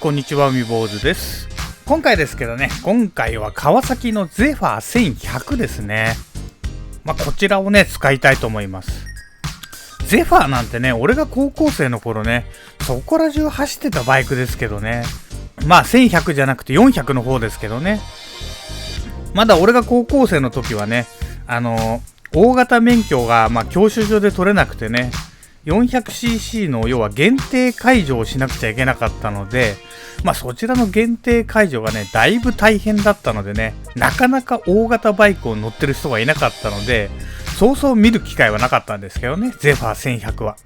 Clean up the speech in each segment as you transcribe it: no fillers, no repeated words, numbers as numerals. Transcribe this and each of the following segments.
こんにちは、海坊主です。今回ですけどね、今回は川崎のゼファー1100ですね。こちらをね、使いたいと思います。ゼファーなんてね、俺が高校生の頃ね、そこら中走ってたバイクですけどね。1100じゃなくて400の方ですけどね。まだ俺が高校生の時はね、大型免許が教習所で取れなくてね、400cc の要は限定解除をしなくちゃいけなかったので、そちらの限定解除がね、だいぶ大変だったのでね、なかなか大型バイクを乗ってる人がいなかったので、そうそう見る機会はなかったんですけどね、ゼファー1100は。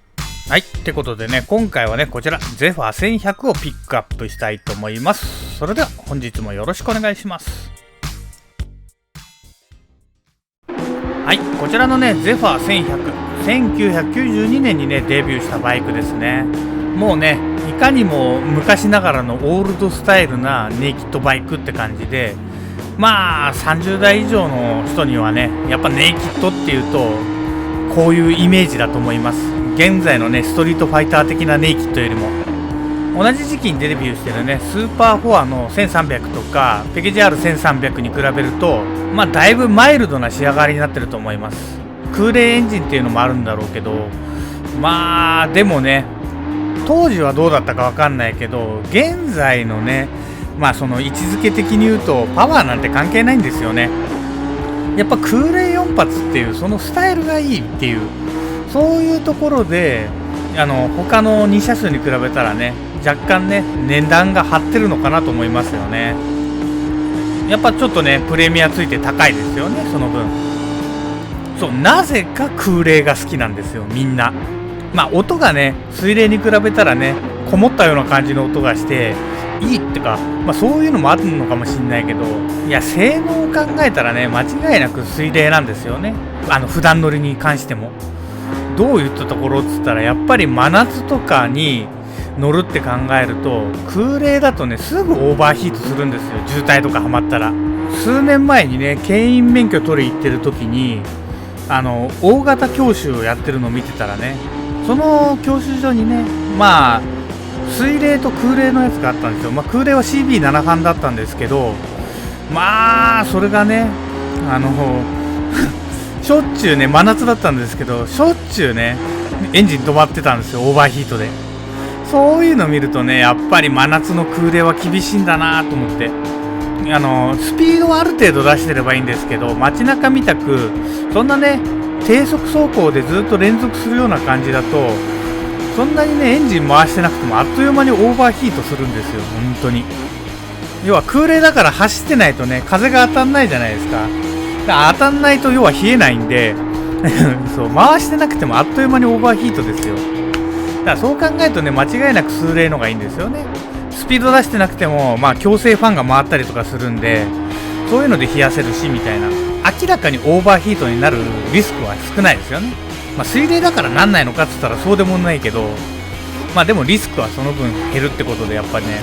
はい、ってことでね、今回はね、こちら、ゼファー1100をピックアップしたいと思います。それでは、本日もよろしくお願いします。はい、こちらのね、ゼファー1100。1992年にね、デビューしたバイクですね。もうね、いかにも昔ながらのオールドスタイルなネイキッドバイクって感じで、30代以上の人にはね、やっぱネイキッドっていうと、こういうイメージだと思います。現在のね、ストリートファイター的なネイキッドよりも。同じ時期にデビューしてるね、スーパーフォアの1300とか、ペケ JR1300 に比べると、だいぶマイルドな仕上がりになってると思います。空冷エンジンっていうのもあるんだろうけど、でもね、当時はどうだったかわかんないけど、現在のね、その位置づけ的に言うとパワーなんて関係ないんですよね。やっぱ空冷4発っていうそのスタイルがいいっていう、そういうところで他の2車種に比べたらね、若干ね値段が張ってるのかなと思いますよね。やっぱちょっとねプレミアついて高いですよね、その分。そう、なぜか空冷が好きなんですよ、みんな。音がね、水冷に比べたらね、こもったような感じの音がしていいってか、そういうのもあるのかもしんないけど、いや、性能を考えたらね、間違いなく水冷なんですよね。普段乗りに関しても。どういったところっつったら、やっぱり真夏とかに乗るって考えると、空冷だとね、すぐオーバーヒートするんですよ、渋滞とかはまったら。数年前にね、牽引免許取り行ってる時に、大型教習をやってるのを見てたらね、その教習所にね、水冷と空冷のやつがあったんですよ。空冷は CB7 班だったんですけど、それがね、しょっちゅうね、真夏だったんですけど、しょっちゅうね、エンジン止まってたんですよ、オーバーヒートで。そういうの見るとね、やっぱり真夏の空冷は厳しいんだなと思って。スピードはある程度出してればいいんですけど、街中みたくそんなね低速走行でずっと連続するような感じだと、そんなにねエンジン回してなくてもあっという間にオーバーヒートするんですよ、本当に。要は空冷だから走ってないとね、風が当たんないじゃないですか。だから当たんないと要は冷えないんでそう回してなくてもあっという間にオーバーヒートですよ。だからそう考えるとね、間違いなく水冷のがいいんですよね。スピード出してなくても強制ファンが回ったりとかするんで、そういうので冷やせるしみたいな、明らかにオーバーヒートになるリスクは少ないですよね。水冷だからなんないのかっつったらそうでもないけど、でもリスクはその分減るってことで、やっぱりね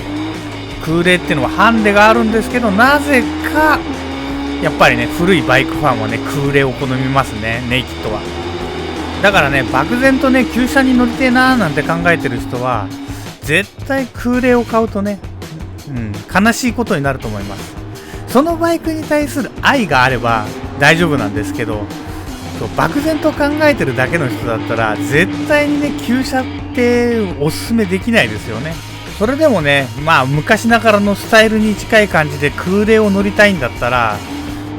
空冷っていうのはハンデがあるんですけど、なぜかやっぱりね古いバイクファンはね空冷を好みますね、ネイキッドは。だからね、漠然とね旧車に乗りてえなーなんて考えてる人は絶対空冷を買うとね、悲しいことになると思います。そのバイクに対する愛があれば大丈夫なんですけど、漠然と考えてるだけの人だったら絶対にね旧車っておすすめできないですよね。それでもね、昔ながらのスタイルに近い感じで空冷を乗りたいんだったら、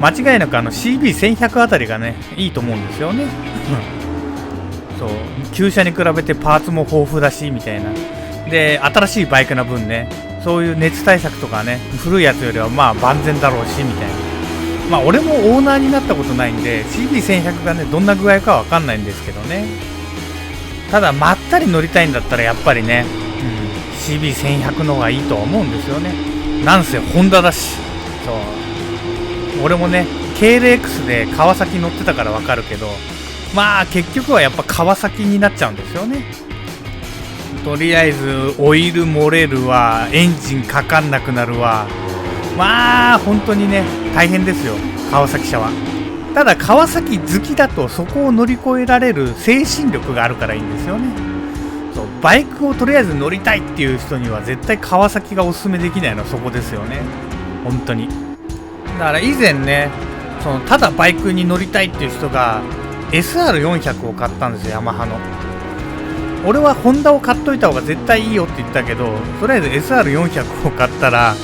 間違いなくCB1100 あたりがねいいと思うんですよねそう旧車に比べてパーツも豊富だしみたいなで、新しいバイクな分ね、そういう熱対策とかね、古いやつよりは万全だろうしみたいな。俺もオーナーになったことないんで CB1100 がねどんな具合かは分かんないんですけどね。ただまったり乗りたいんだったらやっぱりね、CB1100 の方がいいとは思うんですよね。なんせホンダだし。そう、俺もね系列 X で川崎乗ってたから分かるけど、結局はやっぱ川崎になっちゃうんですよね。とりあえずオイル漏れるわ、エンジンかかんなくなるわ、本当にね大変ですよ、川崎車は。ただ川崎好きだとそこを乗り越えられる精神力があるからいいんですよね。そうバイクをとりあえず乗りたいっていう人には絶対川崎がおすすめできないのはそこですよね。本当に。だから以前ね、ただバイクに乗りたいっていう人が SR400 を買ったんですよ、ヤマハの。俺はホンダを買っといた方が絶対いいよって言ったけど、とりあえず SR400 を買ったら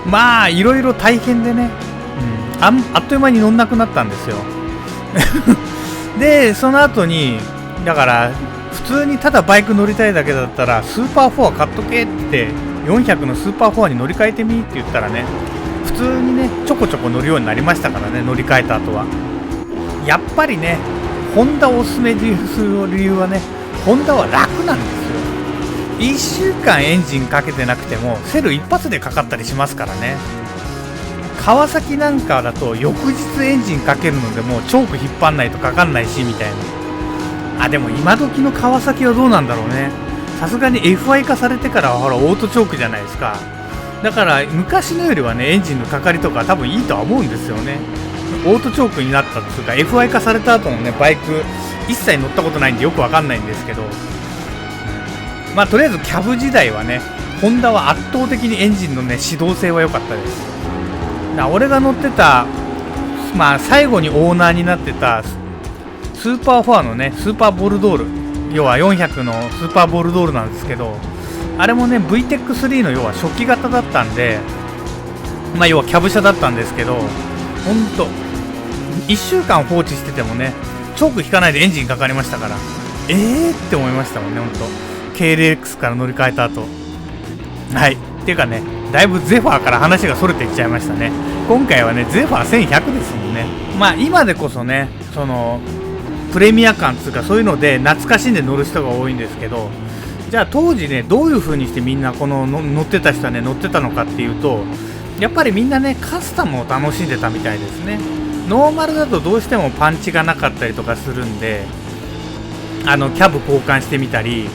まあいろいろ大変でね、あっという間に乗んなくなったんですよでその後にだから普通にただバイク乗りたいだけだったらスーパー4は買っとけって400のスーパー4に乗り換えてみって言ったらね、普通にねちょこちょこ乗るようになりましたからね。乗り換えた後はやっぱりねホンダをおすすめする理由はね、ホンダは楽なんですよ。1週間エンジンかけてなくてもセル一発でかかったりしますからね。川崎なんかだと翌日エンジンかけるのでもうチョーク引っ張んないとかかんないしみたいな。でも今時の川崎はどうなんだろうね。さすがに FI 化されてからはほらオートチョークじゃないですか。だから昔のよりはねエンジンのかかりとか多分いいとは思うんですよね。オートチョークになったっていうか FI 化された後のねバイク一切乗ったことないんでよくわかんないんですけど、とりあえずキャブ時代はねホンダは圧倒的にエンジンのね指導性は良かったです。俺が乗ってた最後にオーナーになってたスーパー4のねスーパーボルドール、要は400のスーパーボルドールなんですけど、あれもね VTEC3 の要は初期型だったんで、要はキャブ車だったんですけど、ほんと1週間放置しててもねチョーク引かないでエンジンかかりましたから、って思いましたもんね。ほんと KLX から乗り換えた後っていうかね、だいぶゼファーから話がそれていっちゃいましたね。今回はねゼファー1100ですもんね。今でこそねプレミア感つうかそういうので懐かしんで乗る人が多いんですけど、じゃあ当時ねどういう風にしてみんな乗ってた人はね乗ってたのかっていうと、やっぱりみんなねカスタムを楽しんでたみたいですね。ノーマルだとどうしてもパンチがなかったりとかするんで、キャブ交換してみたり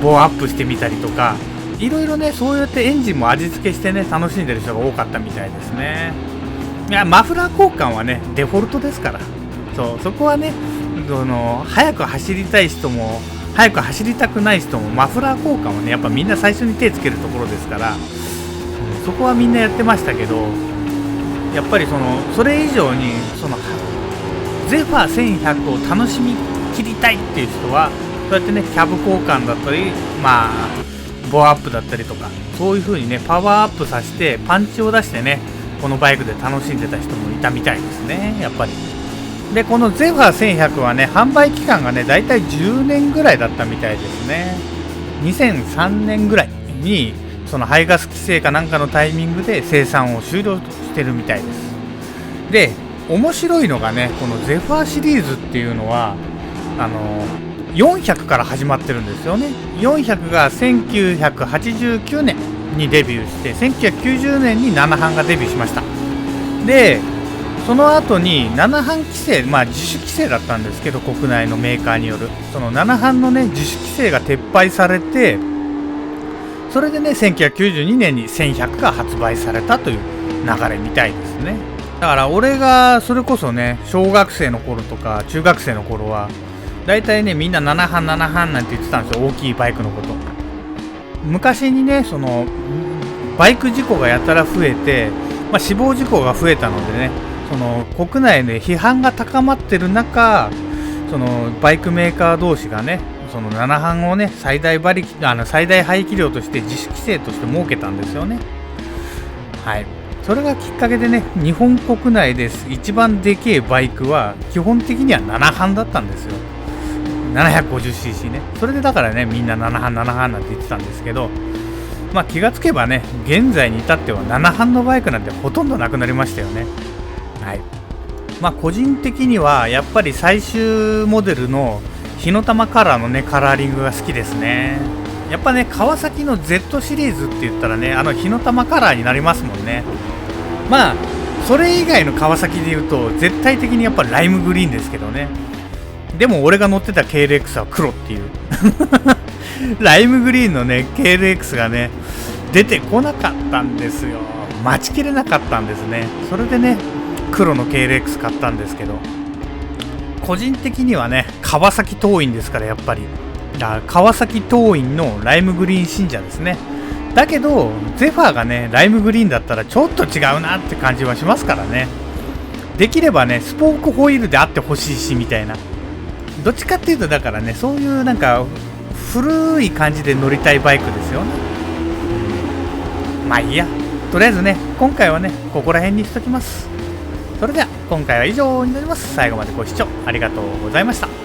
ボアアップしてみたりとか、いろいろねそうやってエンジンも味付けしてね楽しんでる人が多かったみたいですね。マフラー交換はねデフォルトですから、そこはね速く走りたい人も速く走りたくない人もマフラー交換はねやっぱみんな最初に手つけるところですから、そこはみんなやってましたけど、やっぱりそれ以上にゼファー1100を楽しみきりたいっていう人はそうやってねキャブ交換だったりボアアップだったりとか、そういう風にねパワーアップさせてパンチを出してねこのバイクで楽しんでた人もいたみたいですね、やっぱり。でこのゼファー1100はね販売期間がねだいたい10年ぐらいだったみたいですね。2003年ぐらいに排ガス規制かなんかのタイミングで生産を終了してるみたいです。で面白いのがねこのゼファーシリーズっていうのは400から始まってるんですよね。400が1989年にデビューして、1990年に7班がデビューしました。でその後に7班規制、自主規制だったんですけど、国内のメーカーによる7班のね自主規制が撤廃されて、それでね1992年に1100が発売されたという流れみたいですね。だから俺がそれこそね小学生の頃とか中学生の頃はだいたいねみんな7班なんて言ってたんですよ、大きいバイクのこと。昔にねバイク事故がやたら増えて、死亡事故が増えたのでね国内で批判が高まってる中、バイクメーカー同士がね7班をね最大排気量として自主規制として設けたんですよね。それがきっかけでね日本国内で一番でけえバイクは基本的には7班だったんですよ。 750cc ね。それでだからねみんな7班なんて言ってたんですけど、気がつけばね現在に至っては7班のバイクなんてほとんどなくなりましたよね。個人的にはやっぱり最終モデルの火の玉カラーのねカラーリングが好きですね。やっぱね川崎の Z シリーズって言ったらね火の玉カラーになりますもんね。それ以外の川崎で言うと絶対的にやっぱライムグリーンですけどね。でも俺が乗ってた KLX は黒っていうライムグリーンのね KLX がね出てこなかったんですよ。待ちきれなかったんですね。それでね黒の KLX 買ったんですけど、個人的にはね川崎遠いんですから、やっぱりだから川崎桐蔭のライムグリーン信者ですね。だけどゼファーがねライムグリーンだったらちょっと違うなって感じはしますからね。できればねスポークホイールであってほしいしみたいな、どっちかっていうとだからねそういうなんか古い感じで乗りたいバイクですよね。まあいいや、とりあえずね今回はねここら辺にしときます。それでは今回は以上になります。最後までご視聴ありがとうございました。